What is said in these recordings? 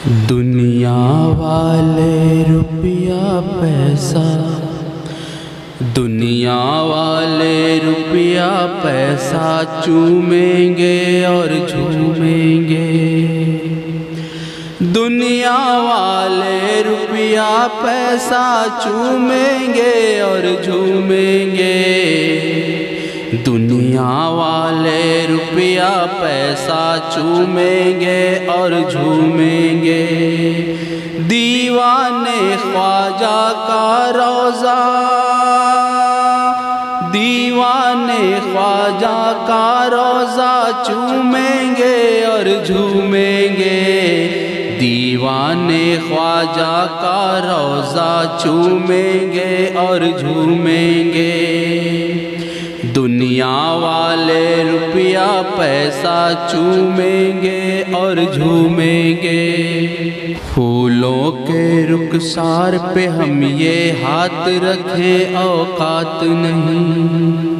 دنیا والے روپیہ پیسہ، دنیا والے روپیہ پیسہ چومیں گے اور جھومیں گے۔ دنیا والے روپیہ پیسہ چومیں گے اور جھومیں گے۔ دنیا والے روپیہ پیسہ چومیں گے اور جھومیں گے۔ دیوانے خواجہ کا روضہ، دیوانے خواجہ کا روضہ چومیں گے اور جھومیں گے۔ دیوانے خواجہ کا روضہ چومیں گے اور جھومیں گے۔ دنیا والے روپیہ پیسہ چومیں گے اور جھومیں گے۔ پھولوں کے رخسار پہ ہم یہ ہاتھ رکھیں اوقات نہیں،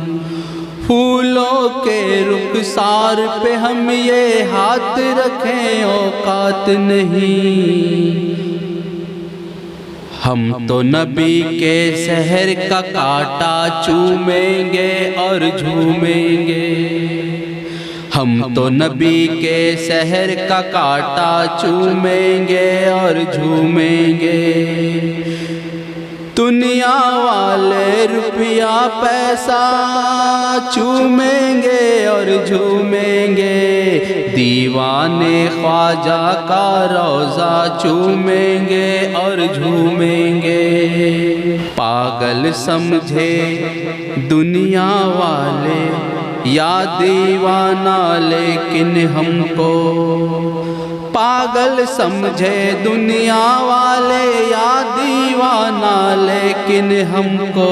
پھولوں کے رخسار پہ ہم یہ ہاتھ رکھیں اوقات نہیں۔ ہم تو نبی کے سحر کا کانٹا چومیں گے اور جھومیں گے۔ ہم تو نبی کے سحر کا کانٹا چومیں گے اور جھومیں گے۔ دنیا والے روپیہ پیسہ چومیں گے اور جھومیں گے۔ دیوانے خواجہ کا روضہ چومیں گے اور جھومیں گے۔ پاگل سمجھے دنیا والے یا دیوانہ لیکن ہم کو، پاگل سمجھے دنیا والے یا دیوانہ لیکن ہم کو،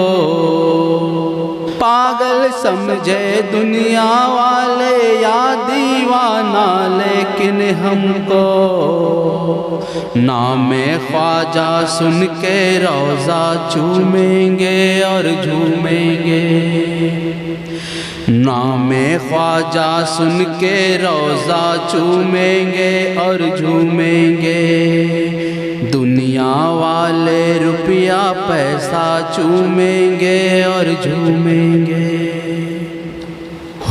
پاگل سمجھے دنیا والے یا دیوانہ لیکن ہم کو۔ نام خواجہ سن کے روضہ چومیں گے اور جھومیں گے۔ نام خواجہ سن کے روضہ چومیں گے اور جھومیں گے۔ دنیا والے روپیہ پیسہ چومیں گے اور جھومیں گے۔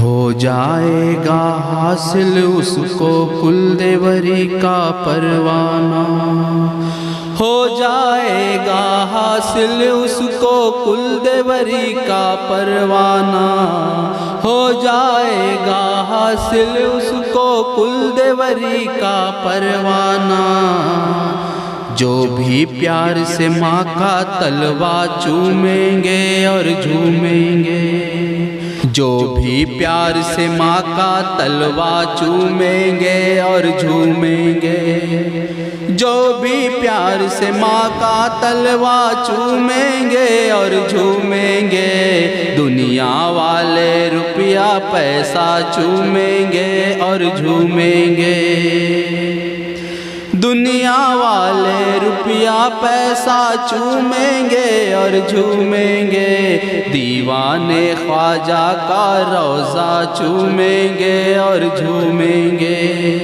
ہو جائے گا حاصل اس کو کل دیوری کا پروانہ، ہو جائے گا حاصل اس کو کل دیوری کا پروانہ، ہو جائے گا حاصل اس کو کل دیوری کا پروانہ۔ جو بھی پیار سے ماں کا تلوا چومیں گے اور جھومیں گے، جو بھی پیار سے ماں کا تلوا چومیں گے اور جھومیں گے، جو بھی پیار سے ماں کا تلوا چومیں گے اور جھومیں گے۔ دنیا والے روپیہ پیسہ چومیں گے اور جھومیں گے۔ دنیا والے روپیہ پیسہ چومیں گے اور جھومیں گے۔ دیوانے خواجہ کا روضہ چومیں گے اور جھومیں گے۔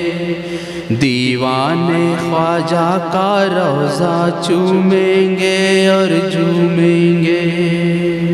دیوانے خواجہ کا روضہ چومیں گے اور جھومیں گے۔